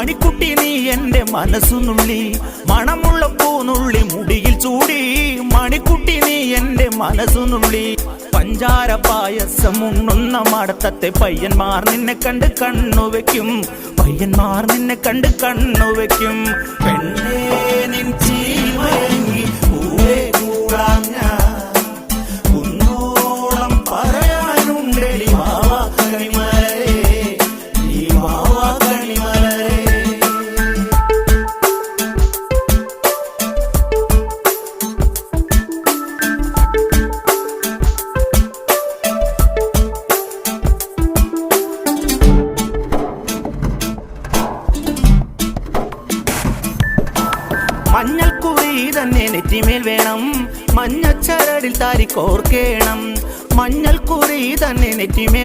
മണിക്കുട്ടി നീ എൻ്റെ മനസ്സുനുള്ളി, മണമുള്ള പൂനുള്ളി മുടിയിൽ ചൂടി. മണിക്കുട്ടി നീ എൻ്റെ മനസ്സുനുള്ളി. പഞ്ചാര പായസം ഉണ്ണുന്ന മടത്തത്തെ പയ്യന്മാർ നിന്നെ കണ്ട് കണ്ണുവെക്കും, പയ്യന്മാർ നിന്നെ കണ്ട് കണ്ണുവെക്കും. പെണ്ണേ നിൻ ചീമയങ്ങി പൂവേ കൂടാം ഞാൻ, കുന്നോളം പറയാനുണ്ടെടി വാവാ കണിമലരേ, നീ വാവാ കണിമലരേ. മഞ്ഞൾക്കുറി തന്നെ നെറ്റിമേൽ വേണം, മഞ്ഞച്ചരടിൽ താരി കോർക്കേണം. മഞ്ഞൾക്കുറി തന്നെ നെറ്റിമേൽ